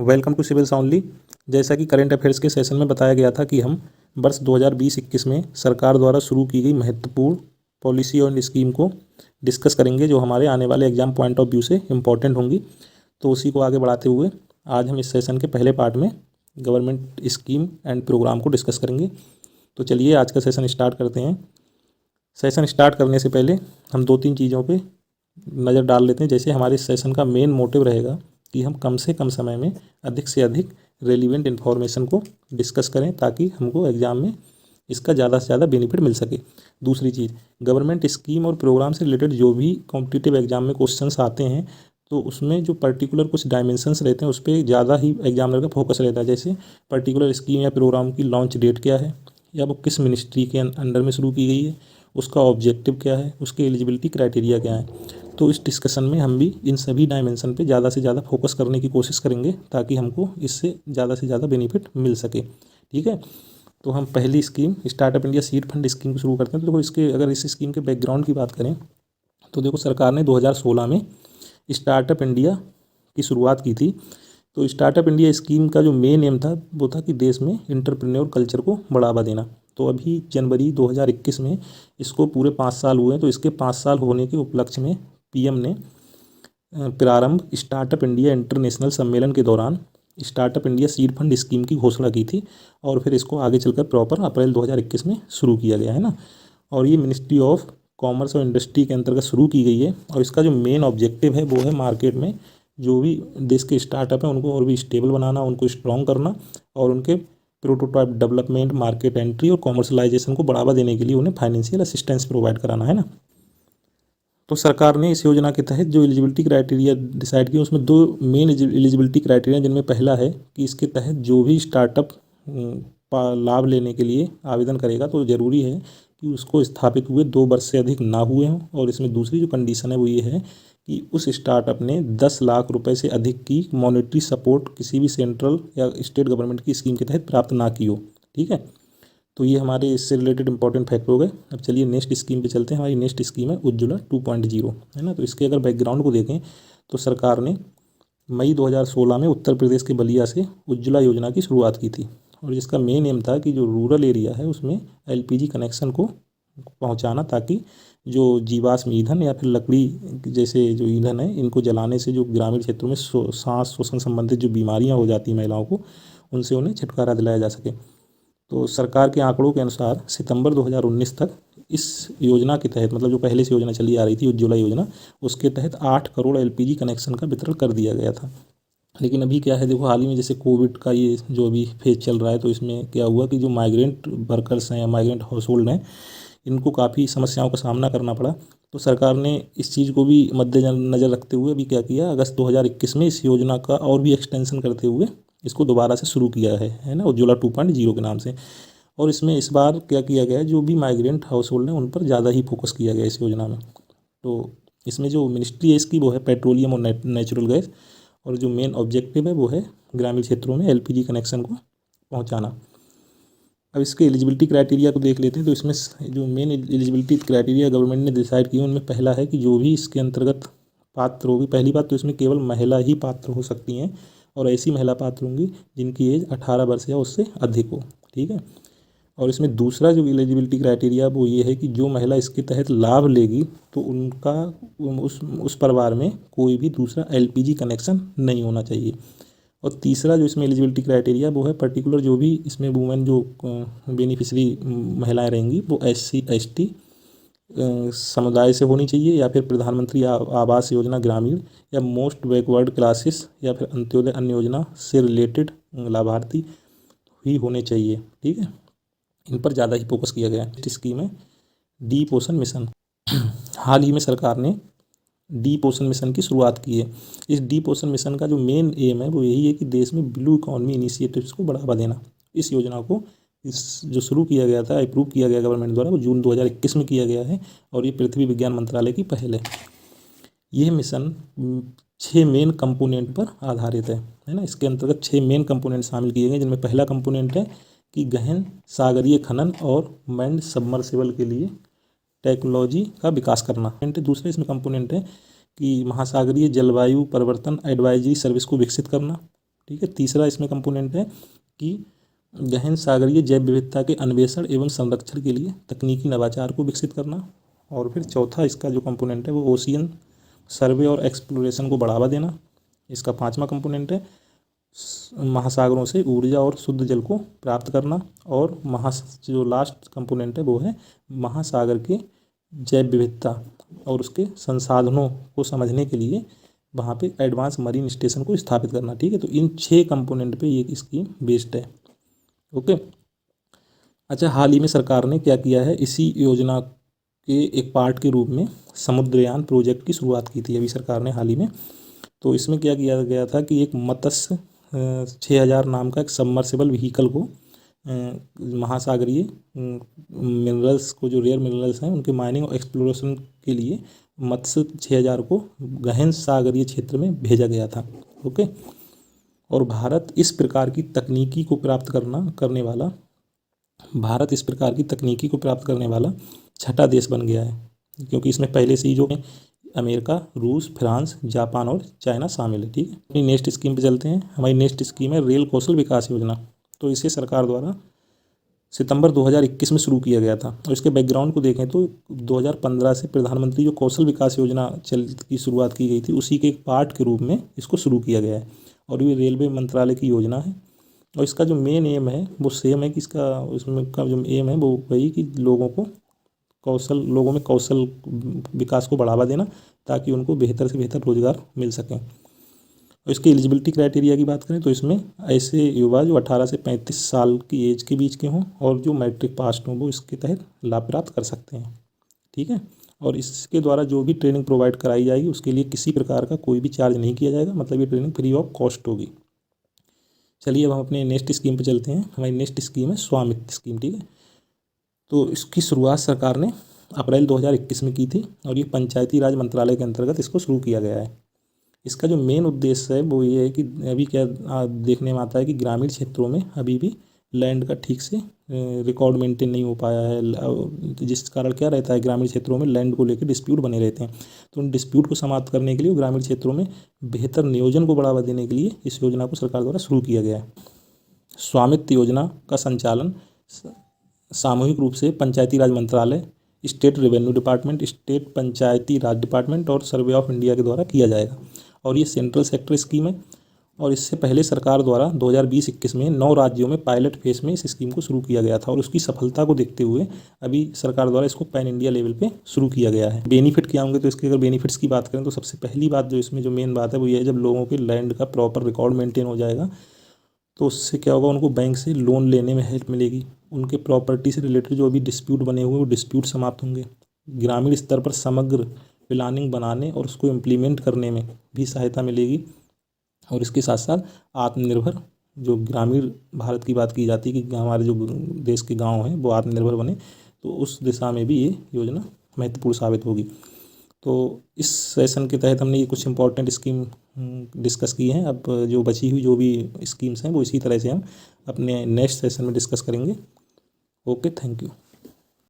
Welcome to civils only. जैसा कि current affairs के सेशन में बताया गया था कि हम वर्ष 2020-21 में सरकार द्वारा शुरू की गई महत्वपूर्ण पॉलिसी और स्कीम को डिस्कस करेंगे जो हमारे आने वाले एग्जाम पॉइंट ऑफ व्यू से इम्पॉर्टेंट होंगी। तो उसी को आगे बढ़ाते हुए आज हम इस सेशन के पहले पार्ट में गवर्नमेंट स्कीम एंड प्रोग्राम को डिस्कस करेंगे। तो चलिए आज का सेशन स्टार्ट करते हैं। सेशन स्टार्ट करने से पहले हम 2-3 चीज़ों पे नज़र डाल लेते हैं। जैसे हमारे सेशन का मेन मोटिव रहेगा कि हम कम से कम समय में अधिक से अधिक रेलिवेंट इन्फॉर्मेशन को डिस्कस करें ताकि हमको एग्ज़ाम में इसका ज़्यादा से ज़्यादा बेनिफिट मिल सके। दूसरी चीज़, गवर्नमेंट स्कीम और प्रोग्राम से रिलेटेड जो भी कॉम्पिटिटिव एग्ज़ाम में क्वेश्चंस आते हैं तो उसमें जो पर्टिकुलर कुछ डायमेंशंस रहते हैं उस पर ज़्यादा ही एग्जामिनर का फोकस रहता है। जैसे पर्टिकुलर स्कीम या प्रोग्राम की लॉन्च डेट क्या है, या वो किस मिनिस्ट्री के अंडर में शुरू की गई है, उसका ऑब्जेक्टिव क्या है, उसके एलिजिबिलिटी क्राइटेरिया क्या है। तो इस डिस्कशन में हम भी इन सभी डायमेंशन पे ज़्यादा से ज़्यादा फोकस करने की कोशिश करेंगे ताकि हमको इससे ज़्यादा से ज़्यादा बेनिफिट मिल सके। ठीक है, तो हम पहली scheme startup India seed fund scheme को शुरू करते हैं। तो देखो इसके अगर इस स्कीम के बैकग्राउंड की बात करें तो देखो सरकार ने 2016 में स्टार्टअप इंडिया की शुरुआत की थी। तो स्टार्टअप इंडिया स्कीम का जो मेन एम था वो था कि देश में एंटरप्रेन्योर कल्चर को बढ़ावा देना। तो अभी जनवरी 2021 में इसको पूरे 5 साल हुए हैं। तो इसके 5 साल होने के उपलक्ष्य में पीएम ने प्रारंभ स्टार्टअप इंडिया इंटरनेशनल सम्मेलन के दौरान startup India seed fund scheme की घोषणा की थी और फिर इसको आगे चलकर प्रॉपर अप्रैल 2021 में शुरू किया गया है ना। और ये मिनिस्ट्री ऑफ कॉमर्स और इंडस्ट्री के अंतर्गत शुरू की गई है और इसका जो मेन ऑब्जेक्टिव है वो है मार्केट में जो भी देश के स्टार्टअप हैं उनको और भी स्टेबल बनाना, उनको स्ट्रॉन्ग करना और उनके प्रोटोटाइप डेवलपमेंट, मार्केट एंट्री और कॉमर्शलाइजेशन को बढ़ावा देने के लिए उन्हें फाइनेंशियल असिस्टेंस प्रोवाइड कराना है ना। तो सरकार ने इस योजना के तहत जो एलिजिबिलिटी क्राइटेरिया डिसाइड किए उसमें 2 मेन एलिजिबिलिटी क्राइटेरिया, जिनमें पहला है कि इसके तहत जो भी स्टार्टअप लाभ लेने के लिए आवेदन करेगा तो ज़रूरी है कि उसको स्थापित हुए 2 वर्ष से अधिक ना हुए हों। और इसमें दूसरी जो कंडीशन है वो ये है कि उस स्टार्टअप ने 10 लाख रुपए से अधिक की मॉनेटरी सपोर्ट किसी भी सेंट्रल या स्टेट गवर्नमेंट की स्कीम के तहत प्राप्त ना की हो। ठीक है, तो ये हमारे इससे रिलेटेड इंपॉर्टेंट फैक्ट हो गए। अब चलिए नेक्स्ट स्कीम पे चलते हैं। हमारी नेक्स्ट स्कीम है उज्ज्वला 2.0 है ना। तो इसके अगर बैकग्राउंड को देखें तो सरकार ने मई 2016 में उत्तर प्रदेश के बलिया से उज्ज्वला योजना की शुरुआत की थी और जिसका मेन एम था कि जो रूरल एरिया है उसमें एलपीजी कनेक्शन को पहुंचाना ताकि जो जीवाश्म ईंधन या फिर लकड़ी जैसे जो ईंधन है इनको जलाने से जो ग्रामीण क्षेत्रों में सांस श्वसन संबंधित जो बीमारियां हो जाती हैं महिलाओं को, उनसे उन्हें छुटकारा दिलाया जा सके। तो सरकार के आंकड़ों के अनुसार सितंबर 2019 तक इस योजना के तहत, मतलब जो पहले से योजना चली आ रही थी उज्ज्वला योजना, उसके तहत 8 करोड़ एलपीजी कनेक्शन का वितरण कर दिया गया था। लेकिन अभी क्या है, देखो हाल ही में जैसे कोविड का ये जो अभी फेज चल रहा है तो इसमें क्या हुआ कि जो माइग्रेंट वर्कर्स हैं या माइग्रेंट हाउस होल्ड हैं इनको काफ़ी समस्याओं का सामना करना पड़ा। तो सरकार ने इस चीज़ को भी मद्देनज़र रखते हुए अभी क्या किया, अगस्त 2021 में इस योजना का और भी एक्सटेंशन करते हुए इसको दोबारा से शुरू किया है ना, उज्ज्वला 2.0 के नाम से। और इसमें इस बार क्या किया गया है, जो भी माइग्रेंट हाउस होल्ड हैं उन पर ज़्यादा ही फोकस किया गया है इस योजना में। तो इसमें जो मिनिस्ट्री है इसकी वो है पेट्रोलियम और नेचुरल गैस, और जो मेन ऑब्जेक्टिव है वो है ग्रामीण क्षेत्रों में एलपीजी कनेक्शन को पहुँचाना। अब इसके एलिजिबिलिटी क्राइटेरिया को देख लेते हैं। तो इसमें जो मेन एलिजिबिलिटी क्राइटेरिया गवर्नमेंट ने डिसाइड किए उनमें पहला है कि जो भी इसके अंतर्गत पात्र होगी, पहली बात तो इसमें केवल महिला ही पात्र हो सकती हैं और ऐसी महिला पात्र होंगी जिनकी एज 18 वर्ष या उससे अधिक हो। ठीक है, और इसमें दूसरा जो एलिजिबिलिटी क्राइटेरिया वो ये है कि जो महिला इसके तहत लाभ लेगी तो उनका उस परिवार में कोई भी दूसरा एलपीजी कनेक्शन नहीं होना चाहिए। और तीसरा जो इसमें एलिजिबिलिटी क्राइटेरिया वो है पर्टिकुलर जो भी इसमें वुमेन जो बेनिफिशरी महिलाएं रहेंगी वो SC ST समुदाय से होनी चाहिए या फिर प्रधानमंत्री आवास योजना ग्रामीण या मोस्ट बैकवर्ड क्लासेस या फिर अंत्योदय अन्य योजना से रिलेटेड लाभार्थी ही होने चाहिए। ठीक है, इन पर ज़्यादा ही फोकस किया गया है। स्कीम है डी पोषण मिशन। हाल ही में सरकार ने डी पोषण मिशन की शुरुआत की है। इस डी पोषण मिशन का जो मेन एम है वो यही है कि देश में ब्लू इकॉनमी इनिशिएटिव्स को बढ़ावा देना। इस योजना को जो शुरू किया गया था, अप्रूव किया गया गवर्नमेंट द्वारा, वो जून 2021 में किया गया है और ये पृथ्वी विज्ञान मंत्रालय की पहल है। यह मिशन 6 मेन कंपोनेंट पर आधारित है ना। इसके अंतर्गत 6 मेन कंपोनेंट शामिल किए गए, जिनमें पहला कंपोनेंट है कि गहन सागरीय खनन और मैंड सबमर्सिबल के लिए टेक्नोलॉजी का विकास करना। दूसरे इसमें कंपोनेंट है कि महासागरीय जलवायु परिवर्तन एडवाइजरी सर्विस को विकसित करना। ठीक है। तीसरा इसमें कंपोनेंट है कि गहन सागरीय जैव विविधता के अन्वेषण एवं संरक्षण के लिए तकनीकी नवाचार को विकसित करना। और फिर चौथा इसका जो कंपोनेंट है वो ओशियन सर्वे और एक्सप्लोरेशन को बढ़ावा देना। इसका पांचवा कंपोनेंट है महासागरों से ऊर्जा और शुद्ध जल को प्राप्त करना। और जो लास्ट कंपोनेंट है वो है महासागर के जैव विविधता और उसके संसाधनों को समझने के लिए वहाँ पे एडवांस मरीन स्टेशन को स्थापित करना। ठीक है, तो इन 6 कंपोनेंट पे ये स्कीम बेस्ड है। ओके। अच्छा, हाल ही में सरकार ने क्या किया है, इसी योजना के एक पार्ट के रूप में समुद्रयान प्रोजेक्ट की शुरुआत की थी अभी सरकार ने हाल ही में। तो इसमें क्या किया गया था कि एक मत्स्य 6000 नाम का एक सबमर्सिबल व्हीकल को महासागरीय मिनरल्स को, जो रेयर मिनरल्स हैं उनके माइनिंग और एक्सप्लोरेशन के लिए मत्स्य 6000 को गहन सागरीय क्षेत्र में भेजा गया था। ओके। और भारत इस प्रकार की तकनीकी को प्राप्त करने वाला छठा देश बन गया है, क्योंकि इसमें पहले से ही जो अमेरिका, रूस, फ्रांस, जापान और चाइना शामिल है। ठीक है, अपनी नेक्स्ट स्कीम पे चलते हैं। हमारी नेक्स्ट स्कीम है रेल कौशल विकास योजना। तो इसे सरकार द्वारा सितंबर 2021 में शुरू किया गया था। और इसके बैकग्राउंड को देखें तो 2015 से प्रधानमंत्री जो कौशल विकास योजना की शुरुआत की गई थी, उसी के एक पार्ट के रूप में इसको शुरू किया गया है। और ये रेलवे मंत्रालय की योजना है। और इसका जो मेन एम है वो सेम है कि उसमें का जो एम है वो वही कि लोगों में कौशल विकास को बढ़ावा देना, ताकि उनको बेहतर से बेहतर रोजगार मिल सकें। और इसकी एलिजिबिलिटी क्राइटेरिया की बात करें तो इसमें ऐसे युवा जो 18 से 35 साल की एज के बीच के हों और जो मैट्रिक पास हों वो इसके तहत लाभ प्राप्त कर सकते हैं। ठीक है, और इसके द्वारा जो भी ट्रेनिंग प्रोवाइड कराई जाएगी उसके लिए किसी प्रकार का कोई भी चार्ज नहीं किया जाएगा, मतलब ये ट्रेनिंग फ्री ऑफ कॉस्ट होगी। चलिए अब हम अपने नेक्स्ट स्कीम पर चलते हैं। हमारी नेक्स्ट स्कीम है स्वामित्व स्कीम। ठीक है, तो इसकी शुरुआत सरकार ने अप्रैल 2021 में की थी और ये पंचायती राज मंत्रालय के अंतर्गत इसको शुरू किया गया है। इसका जो मेन उद्देश्य है वो ये है कि अभी क्या देखने में आता है कि ग्रामीण क्षेत्रों में अभी भी लैंड का ठीक से रिकॉर्ड मेंटेन नहीं हो पाया है, जिस कारण क्या रहता है, ग्रामीण क्षेत्रों में लैंड को लेकर डिस्प्यूट बने रहते हैं। तो उन डिस्प्यूट को समाप्त करने के लिए ग्रामीण क्षेत्रों में बेहतर नियोजन को बढ़ावा देने के लिए इस योजना को सरकार द्वारा शुरू किया गया है। स्वामित्व योजना का संचालन सामूहिक रूप से पंचायती राज मंत्रालय, स्टेट रेवेन्यू डिपार्टमेंट, स्टेट पंचायती राज डिपार्टमेंट और सर्वे ऑफ इंडिया के द्वारा किया जाएगा। और ये सेंट्रल सेक्टर स्कीम है। और इससे पहले सरकार द्वारा 2020-21 में 9 राज्यों में पायलट फेज में इस स्कीम को शुरू किया गया था। और उसकी सफलता को देखते हुए अभी सरकार द्वारा इसको पैन इंडिया लेवल पे शुरू किया गया है। बेनिफिट क्या होंगे, तो इसके अगर बेनिफिट्स की बात करें तो सबसे पहली बात जो इसमें जो मेन बात है वो ये है, जब लोगों के लैंड का प्रॉपर रिकॉर्ड मेंटेन हो जाएगा तो उससे क्या होगा, उनको बैंक से लोन लेने में हेल्प मिलेगी। उनके प्रॉपर्टी से रिलेटेड जो भी डिस्प्यूट बने हुए वो डिस्प्यूट समाप्त होंगे। ग्रामीण स्तर पर समग्र प्लानिंग बनाने और उसको इम्प्लीमेंट करने में भी सहायता मिलेगी। और इसके साथ साथ आत्मनिर्भर, जो ग्रामीण भारत की बात की जाती है कि हमारे जो देश के गांव हैं वो आत्मनिर्भर बने, तो उस दिशा में भी ये योजना महत्वपूर्ण साबित होगी। तो इस सेशन के तहत हमने ये कुछ इंपॉर्टेंट स्कीम डिस्कस की हैं। अब जो बची हुई जो भी स्कीम्स हैं वो इसी तरह से हम अपने नेक्स्ट सेशन में डिस्कस करेंगे। Okay, thank you.